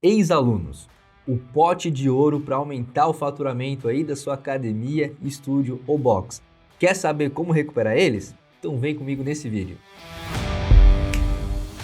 Ex-alunos, o pote de ouro para aumentar o faturamento aí da sua academia, estúdio ou box. Quer saber como recuperar eles? Então vem comigo nesse vídeo.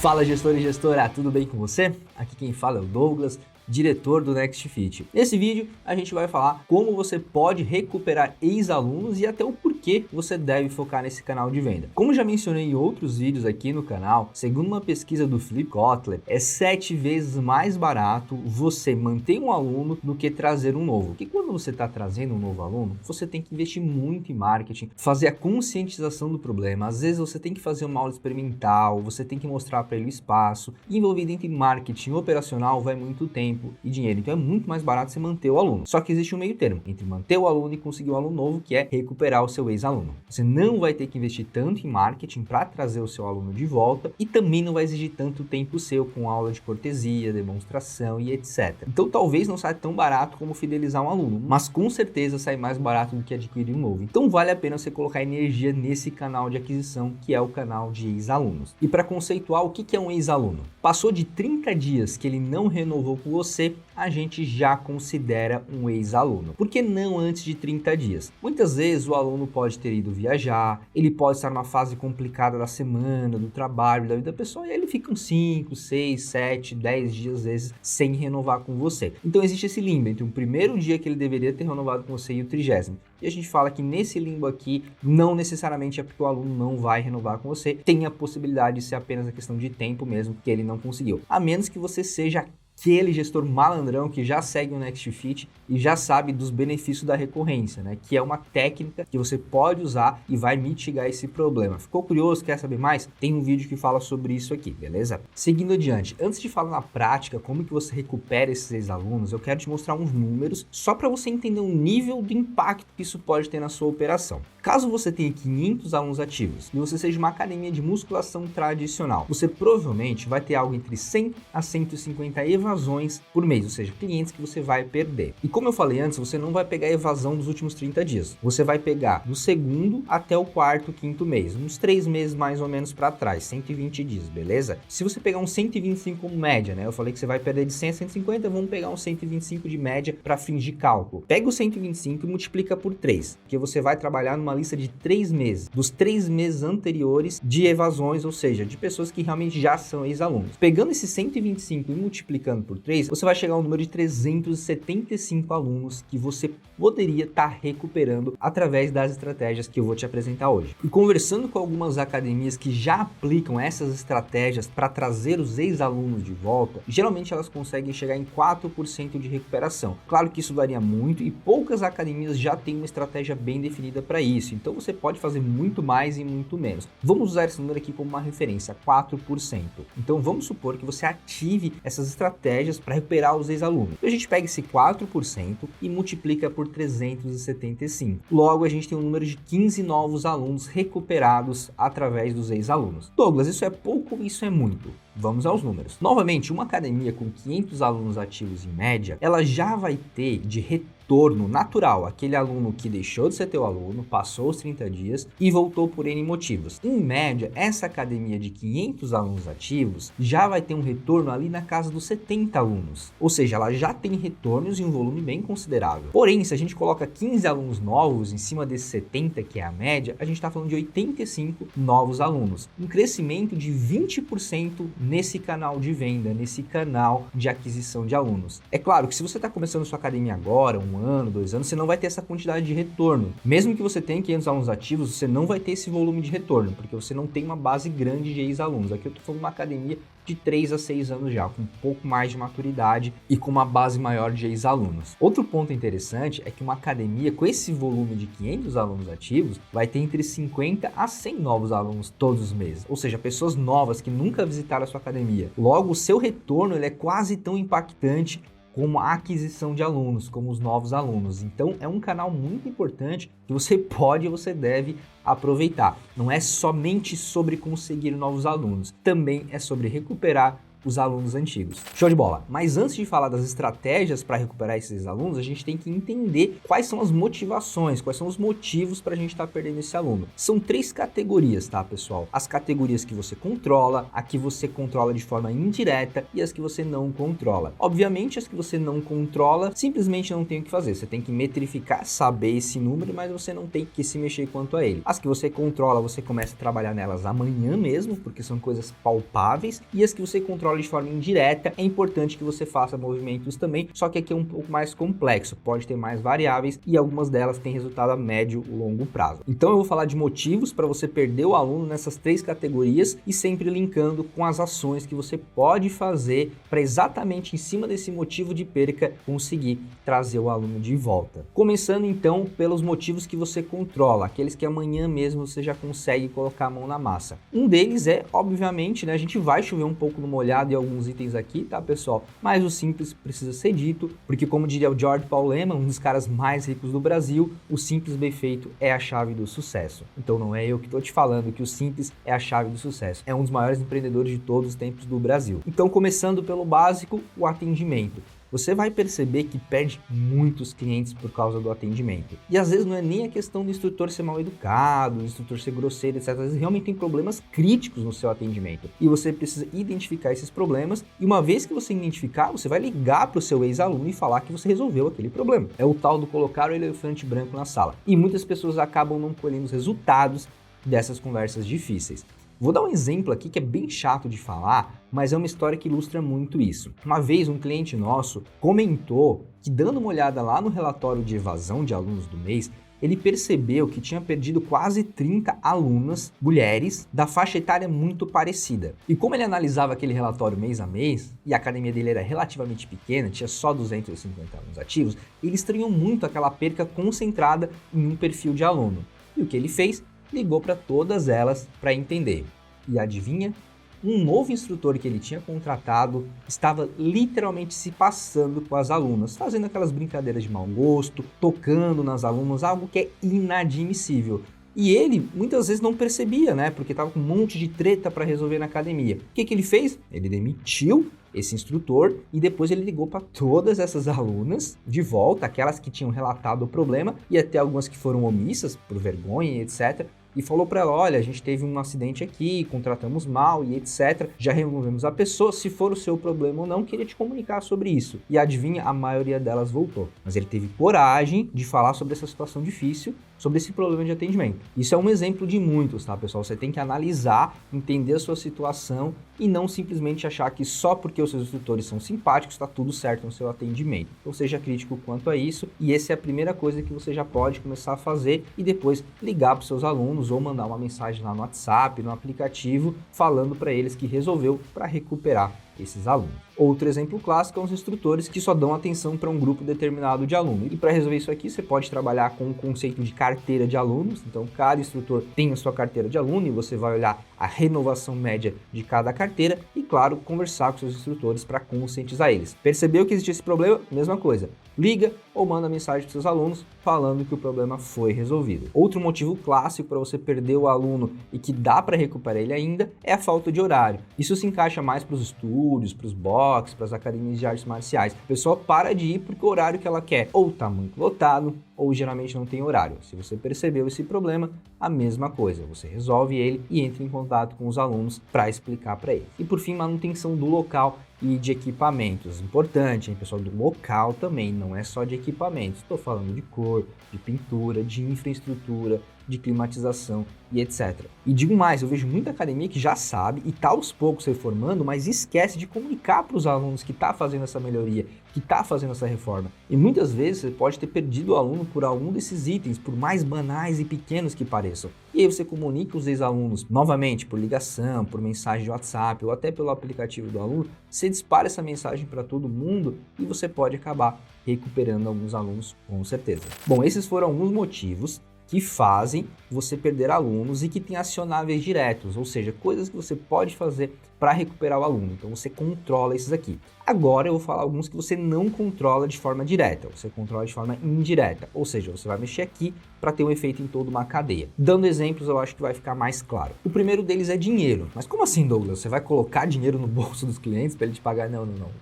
Fala gestor e gestora, tudo bem com você? Aqui quem fala é o Douglas, diretor do Next Fit. Nesse vídeo a gente vai falar como você pode recuperar ex-alunos e até o porquê você deve focar nesse canal de venda. Como já mencionei em outros vídeos aqui no canal, segundo uma pesquisa do Philip Kotler, é 7 vezes mais barato você manter um aluno do que trazer um novo. Porque quando você está trazendo um novo aluno, você tem que investir muito em marketing, fazer a conscientização do problema. Às vezes você tem que fazer uma aula experimental, você tem que mostrar para ele o espaço. Envolvido entre marketing e operacional vai muito tempo e dinheiro, então é muito mais barato você manter o aluno. Só que existe um meio termo entre manter o aluno e conseguir um aluno novo, que é recuperar o seu ex-aluno. Você não vai ter que investir tanto em marketing para trazer o seu aluno de volta e também não vai exigir tanto tempo seu com aula de cortesia, demonstração e etc. Então talvez não saia tão barato como fidelizar um aluno, mas com certeza sai mais barato do que adquirir um novo. Então vale a pena você colocar energia nesse canal de aquisição, que é o canal de ex-alunos. E para conceituar o que é um ex-aluno? Passou de 30 dias que ele não renovou com você, a gente já considera um ex-aluno. Por que não antes de 30 dias? Muitas vezes o aluno pode ter ido viajar, ele pode estar numa fase complicada da semana, do trabalho, da vida pessoal, e aí ele fica uns 5, 6, 7, 10 dias às vezes sem renovar com você. Então existe esse limbo entre o primeiro dia que ele deveria ter renovado com você e o 30º. E a gente fala que nesse limbo aqui, não necessariamente é porque o aluno não vai renovar com você, tem a possibilidade de ser apenas a questão de tempo mesmo que ele não conseguiu. A menos que você seja aquele gestor malandrão que já segue o Next Fit e já sabe dos benefícios da recorrência, né? Que é uma técnica que você pode usar e vai mitigar esse problema. Ficou curioso? Quer saber mais? Tem um vídeo que fala sobre isso aqui, beleza? Seguindo adiante, antes de falar na prática como que você recupera esses ex-alunos, eu quero te mostrar uns números só para você entender o nível do impacto que isso pode ter na sua operação. Caso você tenha 500 alunos ativos e você seja uma academia de musculação tradicional, você provavelmente vai ter algo entre 100 a 150 evasões por mês, ou seja, clientes que você vai perder. E como eu falei antes, você não vai pegar a evasão dos últimos 30 dias. Você vai pegar do segundo até o quarto, quinto mês, uns 3 meses mais ou menos para trás, 120 dias, beleza? Se você pegar um 125 como média, né? Eu falei que você vai perder de 100 a 150, vamos pegar um 125 de média para fins de cálculo. Pega o 125 e multiplica por 3, porque você vai trabalhar numa lista de 3 meses, dos 3 meses anteriores de evasões, ou seja, de pessoas que realmente já são ex-alunos. Pegando esse 125 e multiplicando por 3, você vai chegar ao número de 375 alunos que você poderia estar recuperando através das estratégias que eu vou te apresentar hoje. E conversando com algumas academias que já aplicam essas estratégias para trazer os ex-alunos de volta, geralmente elas conseguem chegar em 4% de recuperação. Claro que isso varia muito e poucas academias já têm uma estratégia bem definida para isso, então você pode fazer muito mais e muito menos. Vamos usar esse número aqui como uma referência, 4%. Então vamos supor que você ative essas estratégias para recuperar os ex-alunos. Então a gente pega esse 4% e multiplica por 375. Logo a gente tem um número de 15 novos alunos recuperados através dos ex-alunos. Douglas, isso é pouco ou isso é muito? Vamos aos números. Novamente, uma academia com 500 alunos ativos em média, ela já vai ter de retorno natural aquele aluno que deixou de ser teu aluno, passou os 30 dias e voltou por N motivos. Em média, essa academia de 500 alunos ativos já vai ter um retorno ali na casa dos 70 alunos. Ou seja, ela já tem retornos em um volume bem considerável. Porém, se a gente coloca 15 alunos novos em cima desses 70, que é a média, a gente está falando de 85 novos alunos. Um crescimento de 20% nesse canal de venda, nesse canal de aquisição de alunos. É claro que se você está começando sua academia agora, 1 ano, 2 anos, você não vai ter essa quantidade de retorno. Mesmo que você tenha 500 alunos ativos, você não vai ter esse volume de retorno, porque você não tem uma base grande de ex-alunos. Aqui eu estou falando de uma academia de 3 a 6 anos já, com um pouco mais de maturidade e com uma base maior de ex-alunos. Outro ponto interessante é que uma academia com esse volume de 500 alunos ativos vai ter entre 50 a 100 novos alunos todos os meses, ou seja, pessoas novas que nunca visitaram a sua academia. Logo, o seu retorno ele é quase tão impactante como a aquisição de alunos, como os novos alunos. Então é um canal muito importante que você pode e você deve aproveitar. Não é somente sobre conseguir novos alunos, também é sobre recuperar os alunos antigos. Show de bola! Mas antes de falar das estratégias para recuperar esses alunos, a gente tem que entender quais são as motivações, quais são os motivos para a gente estar perdendo esse aluno. São 3 categorias, tá, pessoal? As categorias que você controla, a que você controla de forma indireta e as que você não controla. Obviamente, as que você não controla, simplesmente não tem o que fazer. Você tem que metrificar, saber esse número, mas você não tem que se mexer quanto a ele. As que você controla, você começa a trabalhar nelas amanhã mesmo, porque são coisas palpáveis, e as que você controla de forma indireta, é importante que você faça movimentos também, só que aqui é um pouco mais complexo, pode ter mais variáveis e algumas delas têm resultado a médio e longo prazo. Então eu vou falar de motivos para você perder o aluno nessas 3 categorias e sempre linkando com as ações que você pode fazer para exatamente em cima desse motivo de perca conseguir trazer o aluno de volta. Começando então pelos motivos que você controla, aqueles que amanhã mesmo você já consegue colocar a mão na massa. Um deles é, obviamente, né, a gente vai chover um pouco no molhado em alguns itens aqui, tá, pessoal? Mas o simples precisa ser dito, porque como diria o George Paul Lehmann, um dos caras mais ricos do Brasil, o simples bem feito é a chave do sucesso. Então não é eu que estou te falando que o simples é a chave do sucesso. É um dos maiores empreendedores de todos os tempos do Brasil. Então, começando pelo básico, o atendimento. Você vai perceber que perde muitos clientes por causa do atendimento. E às vezes não é nem a questão do instrutor ser mal educado, do instrutor ser grosseiro, etc. Às vezes realmente tem problemas críticos no seu atendimento. E você precisa identificar esses problemas. E uma vez que você identificar, você vai ligar para o seu ex-aluno e falar que você resolveu aquele problema. É o tal do colocar o elefante branco na sala. E muitas pessoas acabam não colhendo os resultados dessas conversas difíceis. Vou dar um exemplo aqui que é bem chato de falar, mas é uma história que ilustra muito isso. Uma vez um cliente nosso comentou que, dando uma olhada lá no relatório de evasão de alunos do mês, ele percebeu que tinha perdido quase 30 alunas, mulheres, da faixa etária muito parecida. E como ele analisava aquele relatório mês a mês, e a academia dele era relativamente pequena, tinha só 250 alunos ativos, ele estranhou muito aquela perca concentrada em um perfil de aluno. E o que ele fez? Ligou para todas elas para entender. E adivinha? Um novo instrutor que ele tinha contratado estava literalmente se passando com as alunas, fazendo aquelas brincadeiras de mau gosto, tocando nas alunas, algo que é inadmissível. E ele muitas vezes não percebia, né? Porque estava com um monte de treta para resolver na academia. O que ele fez? Ele demitiu esse instrutor e depois ele ligou para todas essas alunas de volta, aquelas que tinham relatado o problema e até algumas que foram omissas por vergonha e etc. E falou para ela, olha, a gente teve um acidente aqui, contratamos mal e etc. Já removemos a pessoa, se for o seu problema ou não, queria te comunicar sobre isso. E adivinha, a maioria delas voltou. Mas ele teve coragem de falar sobre essa situação difícil, sobre esse problema de atendimento. Isso é um exemplo de muitos, tá, pessoal? Você tem que analisar, entender a sua situação e não simplesmente achar que só porque os seus instrutores são simpáticos está tudo certo no seu atendimento. Então seja crítico quanto a isso e essa é a primeira coisa que você já pode começar a fazer e depois ligar para os seus alunos ou mandar uma mensagem lá no WhatsApp, no aplicativo, falando para eles que resolveu para recuperar esses alunos. Outro exemplo clássico são os instrutores que só dão atenção para um grupo determinado de alunos. E para resolver isso aqui, você pode trabalhar com o conceito de carteira de alunos. Então, cada instrutor tem a sua carteira de aluno e você vai olhar a renovação média de cada carteira e, claro, conversar com seus instrutores para conscientizar eles. Percebeu que existe esse problema? Mesma coisa. Liga ou manda mensagem para seus alunos falando que o problema foi resolvido. Outro motivo clássico para você perder o aluno e que dá para recuperar ele ainda é a falta de horário. Isso se encaixa mais para os estúdios, para os box, para as academias de artes marciais. A pessoa para de ir porque o horário que ela quer ou está muito lotado ou geralmente não tem horário. Se você percebeu esse problema, a mesma coisa. Você resolve ele e entra em contato com os alunos para explicar para eles. E por fim, manutenção do local e de equipamentos. Importante, hein, pessoal? Do local também, não é só de equipamentos. Estou falando de cor, de pintura, de infraestrutura, de climatização e etc. E digo mais, eu vejo muita academia que já sabe e está aos poucos se reformando, mas esquece de comunicar para os alunos que está fazendo essa melhoria, que está fazendo essa reforma. E muitas vezes você pode ter perdido o aluno por algum desses itens, por mais banais e pequenos que pareçam. E aí você comunica os ex-alunos novamente por ligação, por mensagem de WhatsApp ou até pelo aplicativo do aluno, você dispara essa mensagem para todo mundo e você pode acabar recuperando alguns alunos com certeza. Bom, esses foram alguns motivos que fazem você perder alunos e que tem acionáveis diretos, ou seja, coisas que você pode fazer para recuperar o aluno. Então você controla esses aqui. Agora eu vou falar alguns que você não controla de forma direta, você controla de forma indireta, ou seja, você vai mexer aqui para ter um efeito em toda uma cadeia. Dando exemplos, eu acho que vai ficar mais claro. O primeiro deles é dinheiro. Mas como assim, Douglas? Você vai colocar dinheiro no bolso dos clientes para ele te pagar?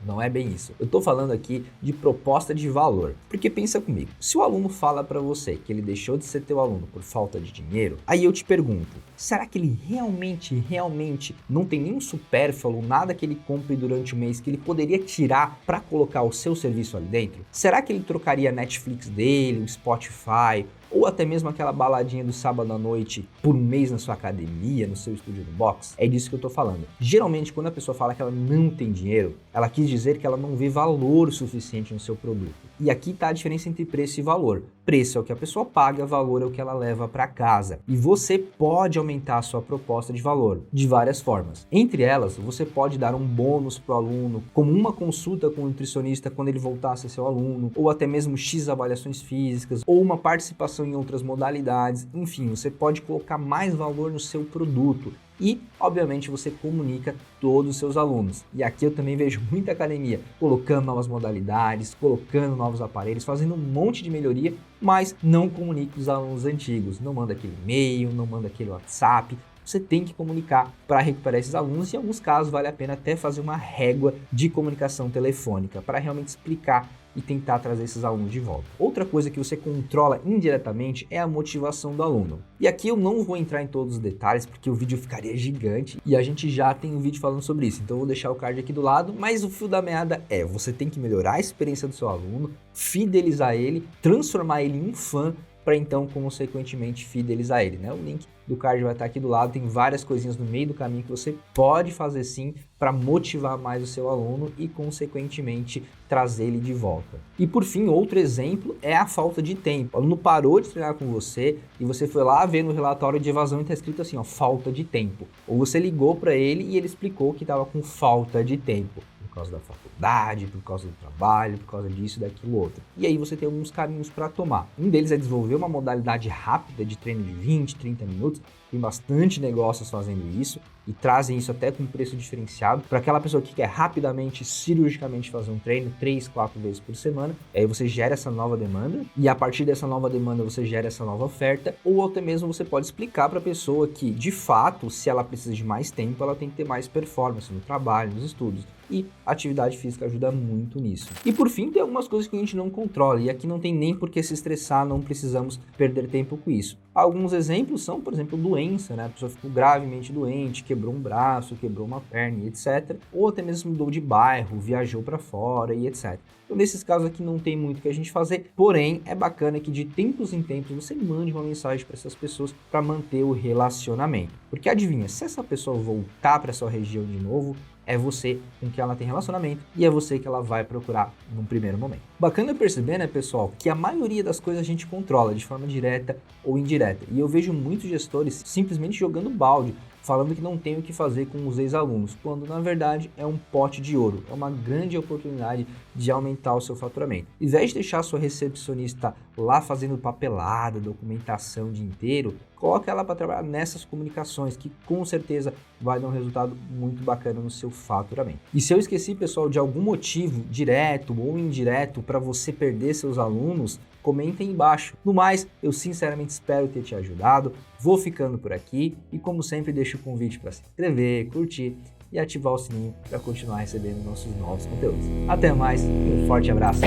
Não é bem isso. Eu estou falando aqui de proposta de valor. Porque pensa comigo, se o aluno fala para você que ele deixou de ser teu aluno por falta de dinheiro, aí eu te pergunto, será que ele realmente não tem nenhum supérfluo, nada que ele compre durante o mês que ele poderia tirar para colocar o seu serviço ali dentro? Será que ele trocaria a Netflix dele, o Spotify, ou até mesmo aquela baladinha do sábado à noite por um mês na sua academia, no seu estúdio do box? É disso que eu tô falando. Geralmente, quando a pessoa fala que ela não tem dinheiro, ela quis dizer que ela não vê valor suficiente no seu produto. E aqui tá a diferença entre preço e valor. Preço é o que a pessoa paga, valor é o que ela leva para casa. E você pode aumentar a sua proposta de valor de várias formas. Entre elas, você pode dar um bônus para o aluno, como uma consulta com o nutricionista quando ele voltar a ser seu aluno, ou até mesmo X avaliações físicas, ou uma participação em outras modalidades. Enfim, você pode colocar mais valor no seu produto. E, obviamente, você comunica todos os seus alunos. E aqui eu também vejo muita academia colocando novas modalidades, colocando novos aparelhos, fazendo um monte de melhoria, mas não comunica os alunos antigos. Não manda aquele e-mail, não manda aquele WhatsApp. Você tem que comunicar para recuperar esses alunos e em alguns casos vale a pena até fazer uma régua de comunicação telefônica para realmente explicar e tentar trazer esses alunos de volta. Outra coisa que você controla indiretamente é a motivação do aluno. E aqui eu não vou entrar em todos os detalhes porque o vídeo ficaria gigante e a gente já tem um vídeo falando sobre isso, então eu vou deixar o card aqui do lado, mas o fio da meada é, você tem que melhorar a experiência do seu aluno, fidelizar ele, transformar ele em um fã, para então, consequentemente, fidelizar ele, né? O link do card vai estar aqui do lado, tem várias coisinhas no meio do caminho que você pode fazer sim para motivar mais o seu aluno e, consequentemente, trazer ele de volta. E por fim, outro exemplo é a falta de tempo. O aluno parou de treinar com você e você foi lá ver no relatório de evasão e está escrito assim, ó, falta de tempo. Ou você ligou para ele e ele explicou que estava com falta de tempo. Por causa da faculdade, por causa do trabalho, por causa disso, daquilo, outro. E aí você tem alguns caminhos para tomar. Um deles é desenvolver uma modalidade rápida de treino de 20, 30 minutos. Tem bastante negócios fazendo isso e trazem isso até com preço diferenciado para aquela pessoa que quer rapidamente, cirurgicamente fazer um treino 3, 4 vezes por semana. Aí você gera essa nova demanda e a partir dessa nova demanda você gera essa nova oferta, ou até mesmo você pode explicar para a pessoa que, de fato, se ela precisa de mais tempo, ela tem que ter mais performance no trabalho, nos estudos. E a atividade física ajuda muito nisso. E por fim, tem algumas coisas que a gente não controla e aqui não tem nem por que se estressar, não precisamos perder tempo com isso. Alguns exemplos são, por exemplo, doença, né? A pessoa ficou gravemente doente, quebrou um braço, quebrou uma perna e etc. Ou até mesmo mudou de bairro, viajou para fora e etc. Então, nesses casos aqui não tem muito o que a gente fazer, porém é bacana que de tempos em tempos você mande uma mensagem para essas pessoas para manter o relacionamento. Porque adivinha, se essa pessoa voltar para sua região de novo, é você com quem ela tem relacionamento e é você que ela vai procurar num primeiro momento. Bacana perceber, né, pessoal, que a maioria das coisas a gente controla de forma direta ou indireta. E eu vejo muitos gestores simplesmente jogando balde, falando que não tem o que fazer com os ex-alunos, quando na verdade é um pote de ouro, é uma grande oportunidade de aumentar o seu faturamento. Em vez de deixar a sua recepcionista lá fazendo papelada, documentação o dia inteiro, coloca ela para trabalhar nessas comunicações, que com certeza vai dar um resultado muito bacana no seu faturamento. E se eu esqueci, pessoal, de algum motivo, direto ou indireto, para você perder seus alunos, comentem aí embaixo. No mais, eu sinceramente espero ter te ajudado. Vou ficando por aqui e, como sempre, deixo o convite para se inscrever, curtir e ativar o sininho para continuar recebendo nossos novos conteúdos. Até mais e um forte abraço!